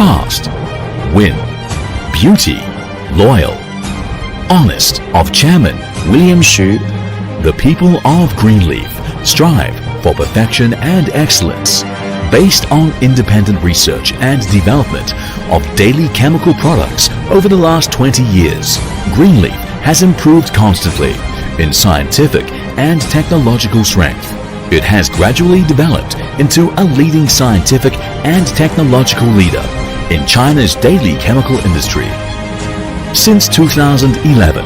fast, win, beauty, loyal, honest. Of Chairman William Xu, the people of Greenleaf strive for perfection and excellence. Based on independent research and development of daily chemical products over the last 20 years, Greenleaf has improved constantly in scientific and technological strength. It has gradually developed into a leading scientific and technological leader in China's daily chemical industry. Since 2011,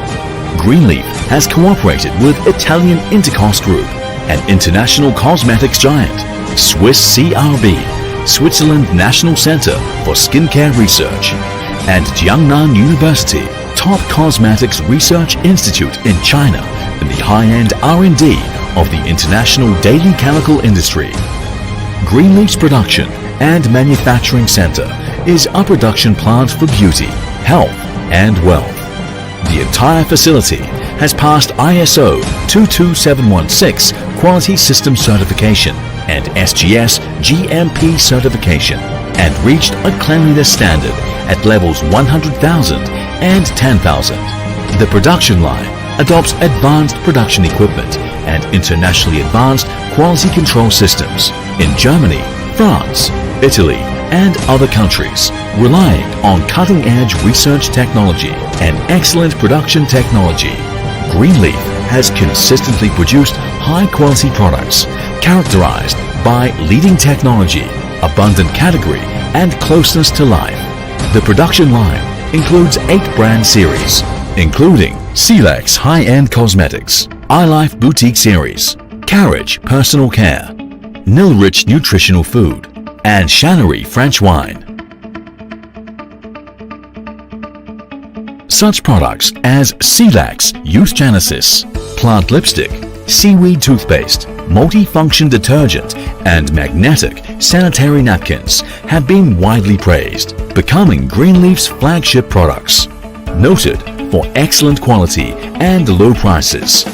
Greenleaf has cooperated with Italian Intercos Group, an international cosmetics giant, Swiss CRB, Switzerland National Center for Skincare Research, and Jiangnan University, top cosmetics research institute in China in the high-end R&D of the international daily chemical industry. Greenleaf's production and manufacturing center is a production plant for beauty, health, and wealth. The entire facility has passed ISO 22716 Quality System Certification and SGS GMP certification and reached a cleanliness standard at levels 100,000 and 10,000. The production line adopts advanced production equipment and internationally advanced quality control systems in Germany, France, Italy, and other countries, relying on cutting-edge research technology and excellent production technology. Greenleaf has consistently produced high-quality products characterized by leading technology, abundant category, and closeness to life. The production line includes 8 brand series, including Silex High-End Cosmetics, iLife Boutique Series, Carriage Personal Care, Nilrich Nutritional Food, and Channery French Wine. Such products as Silex Youth Genesis, Plant Lipstick, Seaweed Toothpaste, Multifunction Detergent, and Magnetic Sanitary Napkins have been widely praised, becoming Greenleaf's flagship products, noted for excellent quality and low prices.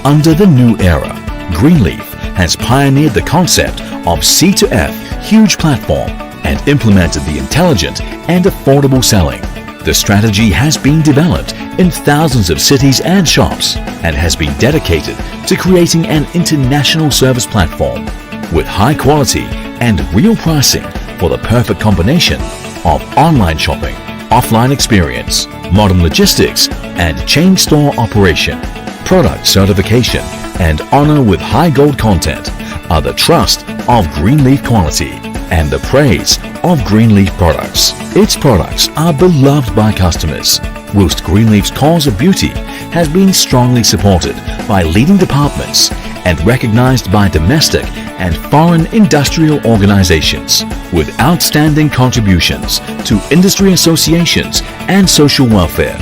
Under the new era, Greenleaf has pioneered the concept of C2F huge platform and implemented the intelligent and affordable selling. The strategy has been developed in thousands of cities and shops and has been dedicated to creating an international service platform with high quality and real pricing for the perfect combination of online shopping, offline experience, modern logistics, and chain store operation. Product certification and honor with high gold content are the trust of Greenleaf quality and the praise of Greenleaf products. Its products are beloved by customers, whilst Greenleaf's cause of beauty has been strongly supported by leading departments and recognized by domestic and foreign industrial organizations with outstanding contributions to industry associations and social welfare.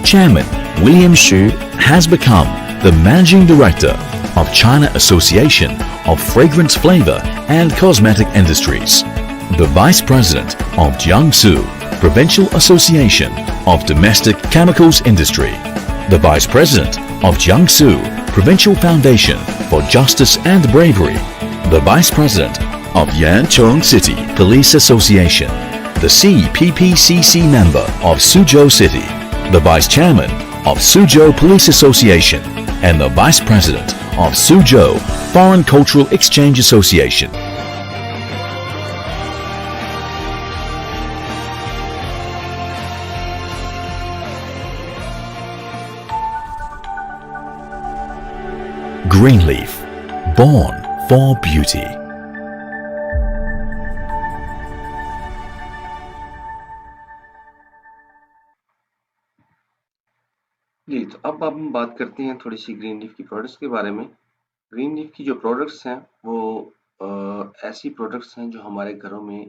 Chairman William Xu has become the Managing Director of China Association of Fragrance Flavor and Cosmetic Industries, the Vice President of Jiangsu Provincial Association of Domestic Chemicals Industry, the Vice President of Jiangsu Provincial Foundation for Justice and Bravery, the Vice President of Yancheng City Police Association, the CPPCC member of Suzhou City, the Vice Chairman of Suzhou Police Association, and the Vice President of Suzhou Foreign Cultural Exchange Association. Greenleaf, born for beauty. जी, तो अब हम बात करते हैं थोड़ी सी green leaf की products के बारे में। ग्रीन लीफ की जो प्रोडक्ट्स हैं वो ऐसी प्रोडक्ट्स हैं जो हमारे घरों में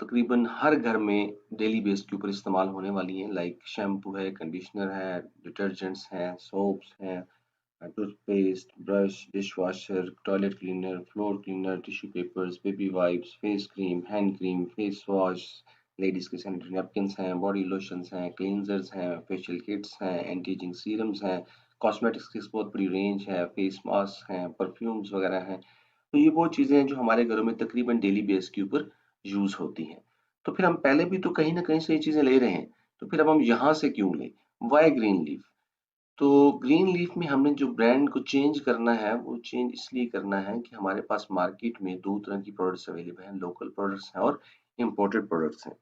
तकरीबन हर घर में डेली बेस के ऊपर इस्तेमाल होने वाली हैं। लाइक शैम्पू है, कंडीशनर है, डिटर्जेंट्स हैं, सोप्स हैं, toothpaste, brush, dish washer, toilet cleaner, floor cleaner, tissue papers, baby wipes, face cream, hand cream, face wash, ladies के सैनिटरी नैपकिन्स हैं, बॉडी लोशंस हैं, क्लींजर्स हैं, फेशियल किट्स हैं, anti ageing serums हैं, cosmetics की बहुत बड़ी रेंज है, फेस मास्क हैं, परफ्यूम्स वगैरह हैं। तो ये वो चीज़ें हैं जो हमारे घरों में तकरीबन डेली बेस के ऊपर यूज़ होती हैं। तो फिर हम पहले भी तो कहीं ना कहीं से ये चीजें ले रहे हैं, तो फिर अब हम यहाँ से क्यों लें? Why green leaf? तो ग्रीन लीफ में हमने जो ब्रांड को चेंज करना है वो चेंज इसलिए करना है कि हमारे पास मार्केट में दो तरह की प्रोडक्ट्स अवेलेबल हैं, लोकल प्रोडक्ट्स हैं और इम्पोर्टेड प्रोडक्ट्स हैं।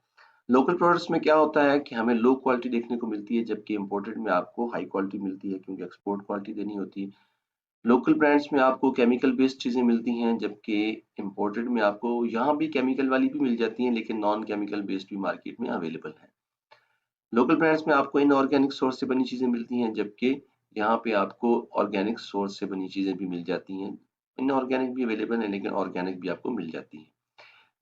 लोकल प्रोडक्ट्स में क्या होता है कि हमें लो क्वालिटी देखने को मिलती है, जबकि इम्पोर्टेड में आपको हाई क्वालिटी मिलती है क्योंकि एक्सपोर्ट क्वालिटी देनी होती है। लोकल ब्रांड्स में आपको केमिकल बेस्ड चीजें मिलती हैं, जबकि इम्पोर्टेड में आपको यहाँ भी केमिकल वाली भी मिल जाती हैं, लेकिन नॉन केमिकल बेस्ड भी मार्केट में अवेलेबल है। लोकल ब्रांड्स में आपको इनऑर्गेनिक सोर्स से बनी चीजें मिलती हैं, जबकि यहाँ पे आपको ऑर्गेनिक सोर्स से बनी चीजें भी मिल जाती हैं। इनऑर्गेनिक भी अवेलेबल है, लेकिन ऑर्गेनिक भी आपको मिल जाती है।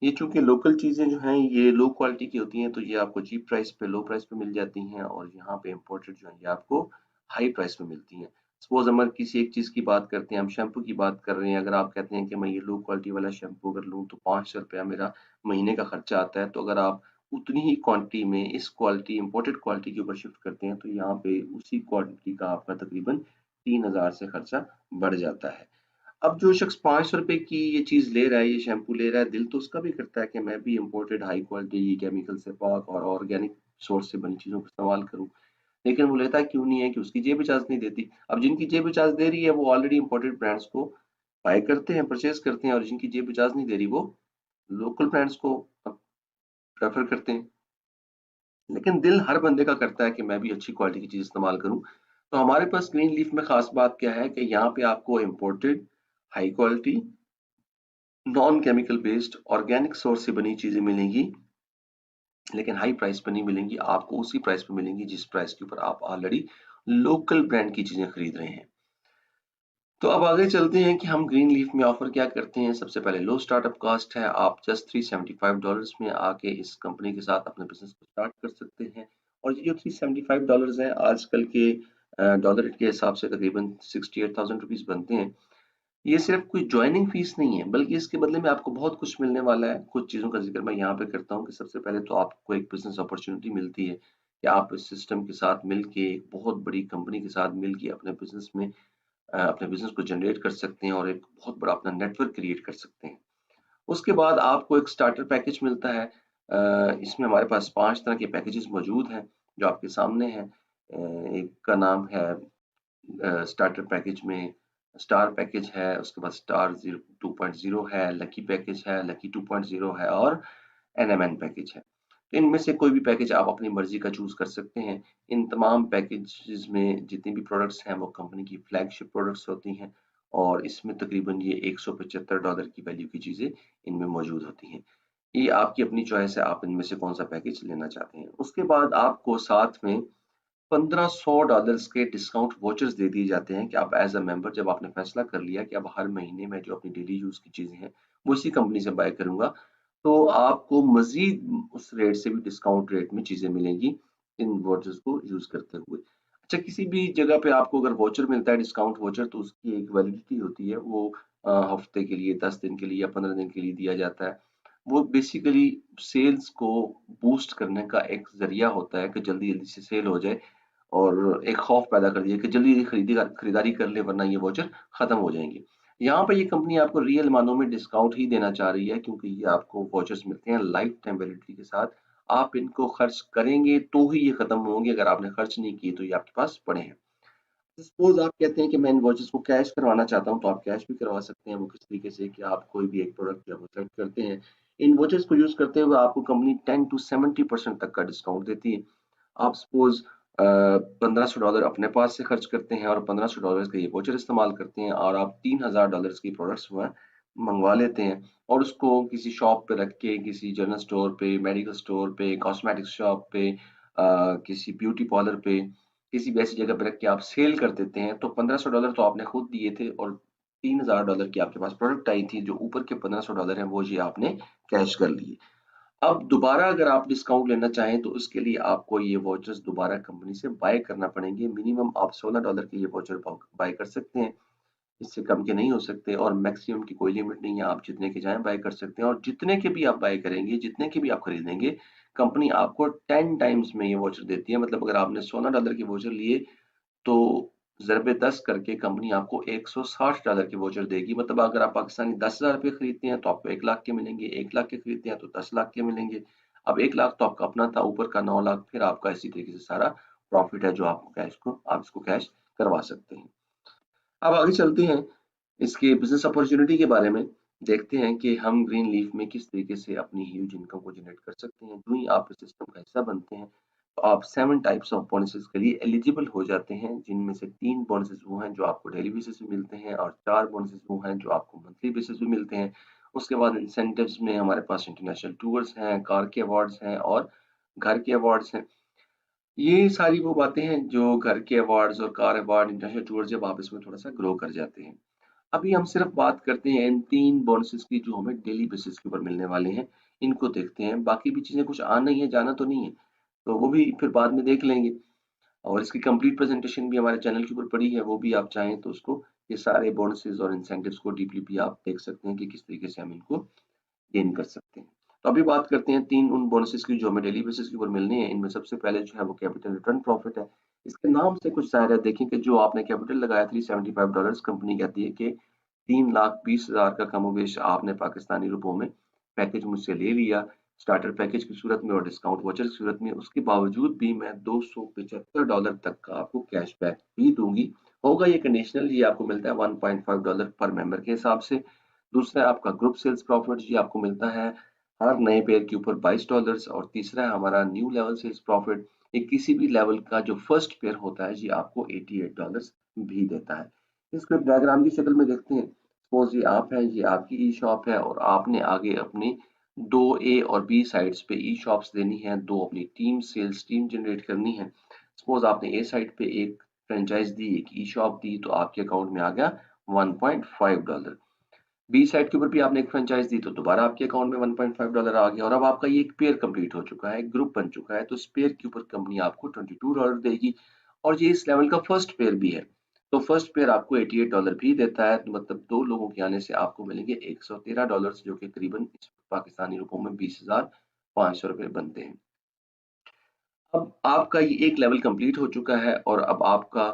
ये चूंकि लोकल चीजें जो हैं ये लो क्वालिटी की होती हैं, तो ये आपको चीप प्राइस पे लो प्राइस पे मिल जाती हैं, और यहाँ पे इम्पोर्टेड जो है ये आपको हाई प्राइस पे मिलती हैं। सपोज हम किसी एक चीज की बात करते हैं, हम शैम्पू की बात कर रहे हैं, अगर आप कहते हैं कि मैं ये लो क्वालिटी वाला शैम्पू अगर लूँ तो 500 रुपया मेरा महीने का खर्चा आता है, तो अगर आप उतनी ही क्वांटिटी में इस क्वालिटी इम्पोर्टेड क्वालिटी के ऊपर शिफ्ट करते हैं, तो यहाँ पे उसी क्वालिटी का आपका तकरीबन 3000 से खर्चा बढ़ जाता है। अब जो शख्स 500 रुपए की ये चीज ले रहा है, ये शैम्पू ले रहा है, दिल तो उसका भी करता है कि मैं भी इम्पोर्टेड हाई क्वालिटी केमिकल से पाक और ऑर्गेनिक सोर्स से बनी चीजों को इस्तेमाल करूं, लेकिन वो लेता क्यों नहीं है? कि उसकी जेब इजाजत नहीं देती। अब जिनकी जेब इजाजत दे रही है वो ऑलरेडी इम्पोर्टेड ब्रांड्स को बाय करते हैं, परचेज करते हैं, और जिनकी जेब इजाजत नहीं दे रही वो लोकल ब्रांड्स को प्रेफर करते हैं। लेकिन दिल हर बंदे का करता है कि मैं भी अच्छी क्वालिटी की चीज इस्तेमाल करूं। तो हमारे पास ग्रीन लीफ में खास बात क्या है कि यहाँ पे आपको imported high quality non chemical based organic source से बनी चीजें मिलेंगी, लेकिन हाई प्राइस पर नहीं मिलेंगी। आपको उसी प्राइस पर मिलेंगी जिस प्राइस के ऊपर आप ऑलरेडी लोकल ब्रांड की चीजें खरीद रहे हैं। तो अब आगे चलते हैं कि हम ग्रीन लीफ में ऑफर क्या करते हैं। सबसे पहले लो स्टार्टअप कॉस्ट है, आप जस्ट $375 में आके इस कंपनी के साथ अपने बिजनेस को स्टार्ट कर सकते हैं। और ये जो $375 है आजकल के डॉलर के हिसाब से तकरीबन 68,000 रुपीज बनते हैं। ये सिर्फ कोई ज्वाइनिंग फीस नहीं है, बल्कि इसके बदले में आपको बहुत कुछ मिलने वाला है। कुछ चीज़ों का ज़िक्र मैं यहाँ पे करता हूँ कि सबसे पहले तो आपको एक बिज़नेस अपॉर्च्युनिटी मिलती है कि आप इस सिस्टम के साथ मिलके एक बहुत बड़ी कंपनी के साथ मिलके अपने बिज़नेस में अपने बिज़नेस को जनरेट कर सकते हैं और एक बहुत बड़ा अपना नेटवर्क क्रिएट कर सकते हैं। उसके बाद आपको एक स्टार्टर पैकेज मिलता है। इसमें हमारे पास 5 तरह के पैकेजेस मौजूद हैं जो आपके सामने हैं। एक का नाम है स्टार्टर पैकेज में स्टार पैकेज है, उसके बाद स्टार 2.0 है, लकी पैकेज है, लकी 2.0 है और एनएमएन पैकेज है। तो इनमें से कोई भी पैकेज आप अपनी मर्जी का चूज कर सकते हैं। इन तमाम पैकेजेस में जितनी भी प्रोडक्ट्स हैं वो कंपनी की फ्लैगशिप प्रोडक्ट्स होती हैं, और इसमें तकरीबन ये $175 की वैल्यू की चीजें इनमें मौजूद होती हैं। ये आपकी अपनी चॉइस है, आप इनमें से कौन सा पैकेज लेना चाहते हैं। उसके बाद आपको साथ में $1500 के डिस्काउंट वोचर्स दे दिए जाते हैं कि आप एज अ मेंबर, जब आपने फैसला कर लिया कि अब हर महीने में जो अपनी डेली यूज की चीजें हैं वो इसी कंपनी से बाय करूंगा, तो आपको मजीद उस रेट से भी डिस्काउंट रेट में चीजें मिलेंगी इन वोचर्स को यूज करते हुए। अच्छा, किसी भी जगह पे आपको अगर वोचर मिलता है, डिस्काउंट वोचर, तो उसकी एक वैलिडिटी होती है। वो हफ्ते के लिए, 10 दिन के लिए या 15 दिन के लिए दिया जाता है। वो बेसिकली सेल्स को बूस्ट करने का एक जरिया होता है कि जल्दी जल्दी से सेल हो जाए, और एक खौफ पैदा कर दिया कि जल्दी खरीदारी कर ले वरना ये वाउचर खत्म हो जाएंगे। यहाँ पे ये कंपनी आपको रियल मानों में डिस्काउंट ही देना चाह रही है, क्योंकि ये आपको वाउचर्स मिलते हैं लाइफ टाइम वैलिडिटी के साथ। आप इनको खर्च करेंगे तो ही ये खत्म होंगे, अगर आपने खर्च नहीं किए तो ये आपके पास पड़े हैं। सपोज आप कहते हैं कि मैं इन वॉचेस को कैश करवाना चाहता हूँ, तो आप कैश भी करवा सकते हैं। वो किस तरीके से कि आप कोई भी एक प्रोडक्ट जब सेलेक्ट करते हैं, इन वॉचेस को यूज करते हुए आपको कंपनी 10 to 70% तक का डिस्काउंट देती है। आप सपोज $1500 अपने पास से खर्च करते हैं और $1500 का ये वोचर इस्तेमाल करते हैं, और आप $3000 की प्रोडक्ट्स हुआ मंगवा लेते हैं, और उसको किसी शॉप पे रख के, किसी जनरल स्टोर पे, मेडिकल स्टोर पे, कॉस्मेटिक्स शॉप पे, किसी ब्यूटी पार्लर पे, किसी भी ऐसी जगह पे रख के आप सेल कर देते हैं, तो $1500 तो आपने खुद दिए थे, और $3000 की आपके पास प्रोडक्ट आई थी। जो ऊपर के $1500 हैं वो ये आपने कैश कर लिए। अब दोबारा अगर आप डिस्काउंट लेना चाहें तो उसके लिए आपको ये वाउचर्स दोबारा कंपनी से बाय करना पड़ेंगे। मिनिमम आप $16 के ये वाउचर बाय कर सकते हैं, इससे कम के नहीं हो सकते, और मैक्सिमम की कोई लिमिट नहीं है। आप जितने के चाहें बाय कर सकते हैं, और जितने के भी आप बाय करेंगे, जितने के भी आप खरीदेंगे, कंपनी आपको 10 टाइम्स में ये वाउचर देती है। मतलब अगर आपने $16 के वाउचर लिए, तो ज़रबे 10 करके कंपनी आपको $160 के वाउचर देगी। मतलब अगर आप पाकिस्तानी 10,000 रुपए खरीदते हैं तो आपको 1 लाख के मिलेंगे, 1 लाख के खरीदते हैं तो 10 लाख के मिलेंगे। अब 1 लाख तो आपका अपना था, ऊपर का 9 लाख फिर आपका इसी तरीके से सारा प्रॉफिट है जो आप इसको कैश करवा सकते हैं। अब आगे चलते हैं इसके बिजनेस अपॉर्चुनिटी के बारे में, देखते हैं कि हम ग्रीन लीफ में किस तरीके से अपनी ह्यूज इनकम को जनरेट कर सकते हैं। जो ही आप इस सिस्टम का हिस्सा बनते हैं तो आप 7 टाइप्स ऑफ बोनसेस के लिए एलिजिबल हो जाते हैं, जिनमें से 3 बोनसेस वो हैं जो आपको डेली बेसिस पे मिलते हैं और 4 बोनसेस वो हैं जो आपको मंथली बेसिस पे मिलते हैं। उसके बाद इंसेंटिव्स में हमारे पास इंटरनेशनल टूर्स हैं, कार के अवार्ड्स हैं और घर के अवार्ड्स हैं। ये सारी वो बातें हैं जो घर के अवार्ड्स और कार अवार्ड, इंटरनेशनल टूर, जब आप इसमें थोड़ा सा ग्रो कर जाते हैं। अभी हम सिर्फ बात करते हैं इन 3 बोनसेस की जो हमें डेली बेसिस के ऊपर मिलने वाले हैं, इनको देखते हैं। बाकी भी चीज़ें कुछ आना ही है, जाना तो नहीं है, तो वो भी फिर बाद में देख लेंगे। और इसकी कंप्लीट प्रेजेंटेशन भी हमारे चैनल के ऊपर पड़ी है, वो भी आप चाहें तो उसको, ये सारे बोनसेस और इंसेंटिव्स को डीपली भी आप देख सकते हैं कि किस तरीके से हम इनको गेन कर सकते हैं। तो अभी बात करते हैं 3 उन बोनसेस की जो हमें डेली बेसिस के ऊपर मिलने हैं। इनमें सबसे पहले जो है वो कैपिटल रिटर्न प्रॉफिट है। इसके नाम से कुछ ज़ाहिर है, देखें कि जो आपने कैपिटल लगाया $375, कंपनी कहती है कि 3,20,000 का कमोबेश आपने पाकिस्तानी रुपयों में पैकेज मुझसे ले लिया, स्टार्टर पैकेज की सूरत में और डिस्काउंट वाउचर की सूरत में। उसके बावजूद भी मैं $275 तक का आपको कैशबैक भी दूंगी। होगा ये कंडीशनल, ये आपको मिलता है $1.5 पर मेंबर के हिसाब से। दूसरा है आपका ग्रुप सेल्स प्रॉफिट, ये आपको मिलता है हर नए पेयर के ऊपर $22। और तीसरा है हमारा न्यू लेवल सेल्स प्रॉफिट, ये किसी भी लेवल का जो फर्स्ट पेयर होता है, ये आपको $88 भी देता है। इसको एक डायग्राम की शक्ल में देखते हैं। सपोज ये आप है, ये आपकी ई शॉप है और आपने आगे अपनी 2 ए और बी साइड्स पे ई शॉप्स देनी है, 2 अपनी टीम सेल्स टीम जनरेट करनी है। सपोज आपने ए साइड पे एक फ्रेंचाइज दी, एक ई शॉप दी, तो आपके अकाउंट में आ गया $1.5। बी साइड के ऊपर भी आपने एक फ्रेंचाइज दी तो दोबारा आपके अकाउंट में $1.5 आ गया, और अब आपका ये एक पेयर कंप्लीट हो चुका है, एक ग्रुप बन चुका है, तो इस पेयर के ऊपर कंपनी आपको $22 देगी। और ये इस लेवल का फर्स्ट पेयर भी है, तो फर्स्ट पेयर आपको $88 भी देता है। तो मतलब 2 लोगों के आने से आपको मिलेंगे $113, जो कि करीबन पाकिस्तानी रुपयों में 20,500 रुपये बनते हैं। अब आपका ये एक लेवल कंप्लीट हो चुका है और अब आपका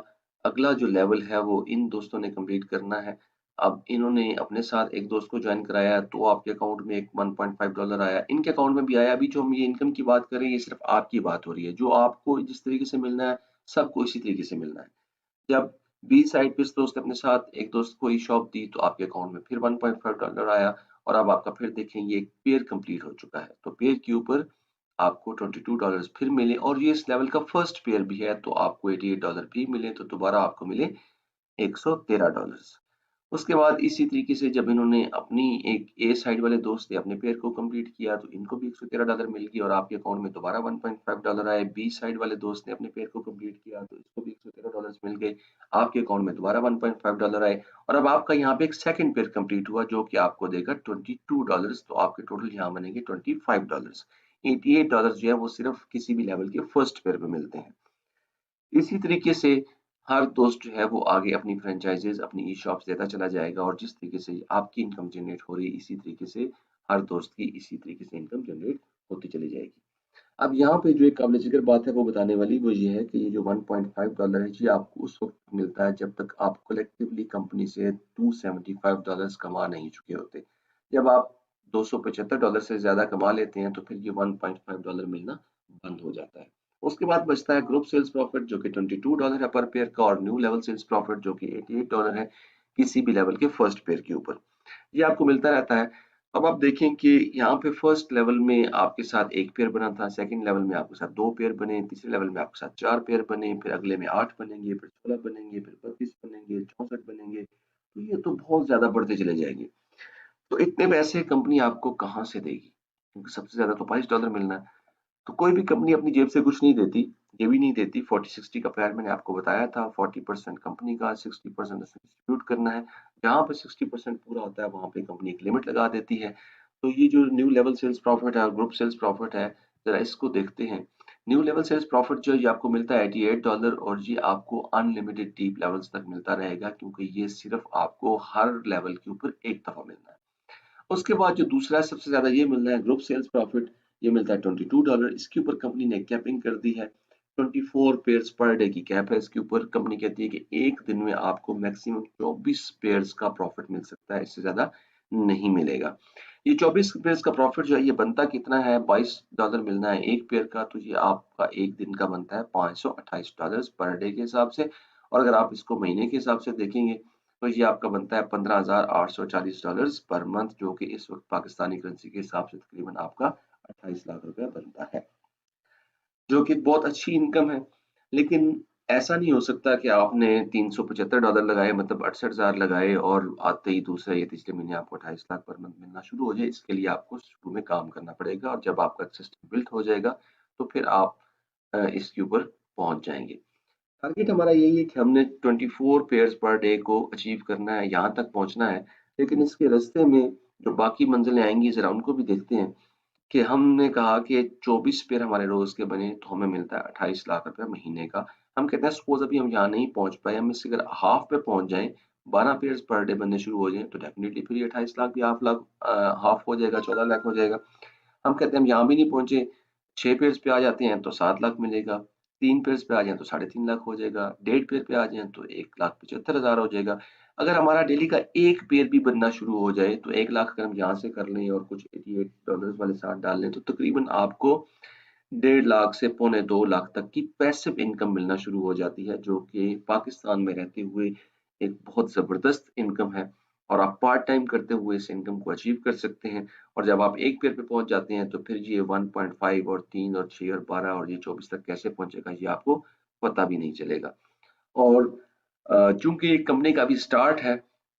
अगला जो लेवल है वो इन दोस्तों ने कंप्लीट करना है। अब इन्होंने अपने साथ एक दोस्त को ज्वाइन कराया तो आपके अकाउंट में एक $1.5 आया, इनके अकाउंट में भी आया। अभी जो हम ये इनकम की बात कर रहे हैं, ये सिर्फ आपकी बात हो रही है, जो आपको जिस तरीके से मिलना है सबको इसी तरीके से मिलना है। जब बी साइड पे इस दोस्त ने अपने साथ एक दोस्त को ई शॉप दी तो आपके अकाउंट में फिर $1.5 आया, और अब आपका फिर देखेंगे एक पेयर कंप्लीट हो चुका है, तो पेयर के ऊपर आपको $22 फिर मिले, और ये इस लेवल का फर्स्ट पेयर भी है तो आपको $88 भी मिले, तो दोबारा आपको मिले $113। उसके बाद इसी तरीके से जब इन्होंने अपनी एक ए साइड वाले दोस्त ने अपने पेयर को कंप्लीट किया तो इनको भी $113 मिल गई और आपके अकाउंट में दोबारा $1.5 आए। बी साइड वाले दोस्त ने अपने पेयर को कंप्लीट किया तो इसको भी $113 मिल गए, आपके अकाउंट में दोबारा $1.5 आए। और अब आपका यहाँ पे एक सेकंड पेयर कंप्लीट हुआ जो कि आपको देगा $22, तो आपके टोटल यहाँ बनेंगे $25। $88 जो है वो सिर्फ किसी भी लेवल के फर्स्ट पेयर पे मिलते हैं। इसी तरीके से हर दोस्त जो है वो आगे अपनी फ्रेंचाइजेज, अपनी ई शॉप्स देता चला जाएगा, और जिस तरीके से आपकी इनकम जनरेट हो रही है इसी तरीके से हर दोस्त की इसी तरीके से इनकम जनरेट होती चली जाएगी। अब यहाँ पे जो एक काबिल जिक्र बात है वो बताने वाली, वो ये है कि ये जो $1.5 है, ये आपको उस वक्त मिलता है जब तक आप कलेक्टिवली कंपनी से $275 कमा नहीं चुके होते। जब आप $275 से ज्यादा कमा लेते हैं तो फिर ये $1.5 मिलना बंद हो जाता है। उसके बाद बचता है ग्रुप सेल्स प्रॉफिट जो कि $22 है पर पेयर का, और न्यू लेवल सेल्स प्रॉफिट जो कि $88 है किसी भी लेवल के फर्स्ट पेयर के ऊपर। ये आपको मिलता रहता है। अब आप देखें कि यहाँ पे फर्स्ट लेवल में आपके साथ एक पेयर बना था, सेकंड लेवल में आपके साथ 2 पेयर बने, तीसरे लेवल में आपके साथ 4 पेयर बने, फिर अगले में 8 बनेंगे, फिर 16 बनेंगे, फिर 32 बनेंगे, 64 बनेंगे, तो ये तो बहुत ज्यादा बढ़ते चले जाएंगे। तो इतने पैसे कंपनी आपको कहाँ से देगी, क्योंकि सबसे ज्यादा तो $22 मिलना है। तो कोई भी कंपनी अपनी जेब से कुछ नहीं देती, ये भी नहीं देती। 40-60 का प्लान मैंने आपको बताया था, 40% कंपनी का, 60% डिस्ट्रीब्यूट करना है। जहाँ पे 60% पूरा होता है वहां पे कंपनी एक लिमिट लगा देती है। तो ये जो न्यू लेवल सेल्स प्रॉफिट है और ग्रुप सेल्स प्रॉफिट है, जरा इसको देखते हैं। न्यू लेवल सेल्स प्रॉफिट जो ये आपको मिलता है $88, और ये आपको अनलिमिटेड डीप लेवल्स तक मिलता रहेगा, क्योंकि ये सिर्फ आपको हर लेवल के ऊपर एक दफा मिलना है। उसके बाद जो दूसरा सबसे ज्यादा ये मिलना है ग्रुप सेल्स प्रॉफिट, ये मिलता है $22। इसके ऊपर कंपनी ने कैपिंग कर दी है, 24 पेयर्स पर डे की कैप है इसके ऊपर। कंपनी कहती है कि एक दिन में आपको मैक्सिमम 24 पेयर्स का प्रॉफिट मिल सकता है, इससे ज्यादा नहीं मिलेगा। ये 24 पेयर्स का प्रॉफिट जो है ये बनता कितना है, $22 मिलना है एक पेयर का, तो ये आपका एक दिन का बनता है $528 पर डे के हिसाब से। और अगर आप इसको महीने के हिसाब से देखेंगे तो ये आपका बनता है $15,840 पर मंथ, जो कि इस वक्त पाकिस्तानी करेंसी के हिसाब से तकरीबन आपका 28 लाख रुपया बनता है, जो कि बहुत अच्छी इनकम है। लेकिन ऐसा नहीं हो सकता कि आपने $375 लगाए, मतलब 68,000 लगाए, और आते ही दूसरे या तीसरे महीने आपको 28 लाख पर मंथ मिलना शुरू हो जाए। इसके लिए आपको शुरू में काम करना पड़ेगा, और जब आपका सिस्टम बिल्ट हो जाएगा तो फिर आप इसके ऊपर पहुंच जाएंगे। टारगेट हमारा यही है कि हमने 24 पेयर्स पर डे को अचीव करना है, यहाँ तक पहुंचना है। लेकिन इसके रास्ते में जो बाकी मंजिलें आएंगी जरा उनको भी देखते हैं। कि हमने कहा कि 24 पेयर हमारे रोज के बने तो हमें मिलता है 28 लाख रुपए महीने का। हम कहते हैं सपोज अभी हम यहाँ नहीं पहुंच पाए, हम इससे अगर हाफ पे पहुंच जाएं, 12 पेयर पर डे बनने शुरू हो जाएं, तो डेफिनेटली फिर ये 28 लाख भी हाफ हो जाएगा, 14 लाख हो जाएगा। हम कहते हैं हम यहाँ भी नहीं पहुंचे, 6 पेयर्स पे आ जाते हैं तो 7 लाख मिलेगा, 3 पेयर्स पे आ जाए तो 3.5 लाख हो जाएगा, 1.5 पेयर पे आ जाए तो 1,75,000 हो जाएगा। अगर हमारा डेली का एक पेयर भी बनना शुरू हो जाए तो 1 लाख अगर हम यहाँ से कर लें और कुछ $88 वाले साथ डाल लें, तो तकरीबन आपको 1.5 लाख से पौने 2 लाख तक की पैसिव इनकम मिलना शुरू हो जाती है, जो कि पाकिस्तान में रहते हुए एक बहुत ज़बरदस्त इनकम है। और आप पार्ट टाइम करते हुए इस इनकम को अचीव कर सकते हैं। और जब आप एक पेयर पे पहुंच जाते हैं तो फिर ये 1.5 और 3 और 6 और 12 और ये 24 तक कैसे पहुंचेगा ये आपको पता भी नहीं चलेगा। और चूंकि कंपनी का अभी स्टार्ट है,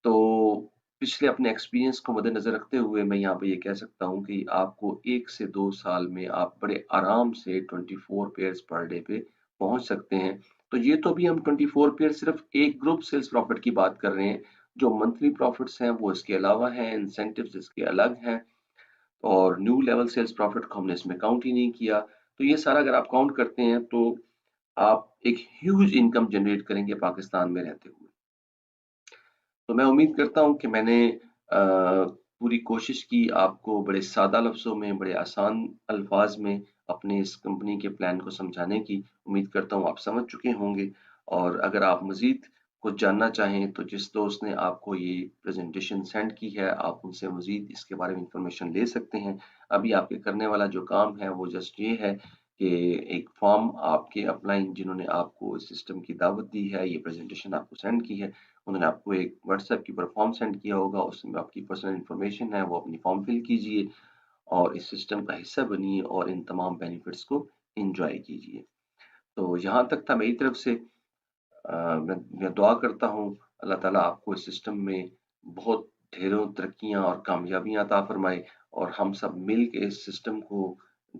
तो पिछले अपने एक्सपीरियंस को मद्देनजर रखते हुए मैं यहाँ पे ये कह सकता हूँ कि आपको 1 से 2 साल में आप बड़े आराम से 24 पेयर्स पर डे पे पहुंच सकते हैं। तो ये तो भी हम 24 पेयर सिर्फ एक ग्रुप सेल्स प्रॉफिट की बात कर रहे हैं। जो मंथली प्रॉफिट्स हैं वो इसके अलावा हैं, इंसेंटिव्स इसके अलग हैं, और न्यू लेवल सेल्स प्रॉफिट को हमने इसमें काउंट ही नहीं किया। तो ये सारा अगर आप काउंट करते हैं तो आप एक ह्यूज इनकम जनरेट करेंगे पाकिस्तान में रहते हुए। तो मैं उम्मीद करता हूँ कि मैंने पूरी कोशिश की आपको बड़े सादा लफ्ज़ों में, बड़े आसान अल्फाज में अपने इस कंपनी के प्लान को समझाने की। उम्मीद करता हूँ आप समझ चुके होंगे। और अगर आप मज़ीद कुछ जानना चाहें तो जिस दोस्त ने आपको ये प्रेजेंटेशन सेंड की है, आप उनसे मज़ीद इसके बारे में इंफॉर्मेशन ले सकते हैं। अभी आपके करने वाला जो काम है वो जस्ट ये है कि एक फॉर्म आपके अपलाइन जिन्होंने आपको इस सिस्टम की दावत दी है, ये प्रेजेंटेशन आपको सेंड की है, उन्होंने आपको एक व्हाट्सएप के ऊपर फॉर्म सेंड किया होगा, उसमें आपकी पर्सनल इन्फॉर्मेशन है, वो अपनी फॉर्म फिल कीजिए और इस सिस्टम का हिस्सा बनिए और इन तमाम बेनिफिट्स को एंजॉय कीजिए। तो यहाँ तक था मेरी तरफ से। मैं दुआ करता हूँ अल्लाह ताला आपको इस सिस्टम में बहुत ढेरों तरक्कियाँ और कामयाबियाँ अता फरमाए, और हम सब मिल के इस सिस्टम को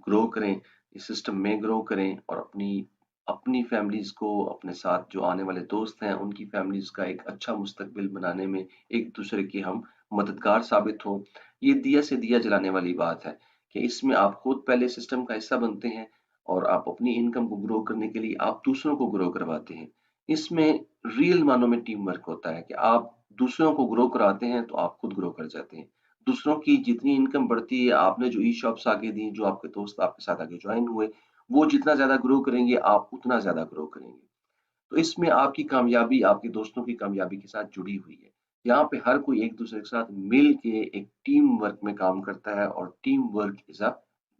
ग्रो करें, इस सिस्टम में ग्रो करें, और अपनी अपनी फैमिलीज़ को, अपने साथ जो आने वाले दोस्त हैं उनकी फैमिलीज़ का एक अच्छा मुस्तकबिल बनाने में एक दूसरे के हम मददगार साबित हों। ये दिया से दिया जलाने वाली बात है कि इसमें आप खुद पहले सिस्टम का हिस्सा बनते हैं, और आप अपनी इनकम को ग्रो करने के लिए आप दूसरों को ग्रो करवाते हैं। इसमें रियल मानों में टीम वर्क होता है कि आप दूसरों को ग्रो कराते हैं तो आप खुद ग्रो कर जाते हैं। दूसरों की जितनी इनकम बढ़ती है, आपने जो ई शॉप्स आगे दी, जो आपके दोस्त आपके साथ आगे ज्वाइन हुए, वो जितना ज्यादा ग्रो करेंगे आप उतना ज्यादा ग्रो करेंगे। तो इसमें आपकी कामयाबी आपके दोस्तों की कामयाबी के साथ जुड़ी हुई है। यहाँ पे हर कोई एक दूसरे के साथ मिल के एक टीम वर्क में काम करता है, और team work is a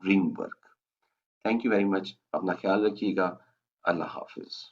dream work. Thank you very much. अपना ख्याल रखिएगा। अल्लाह हाफिज।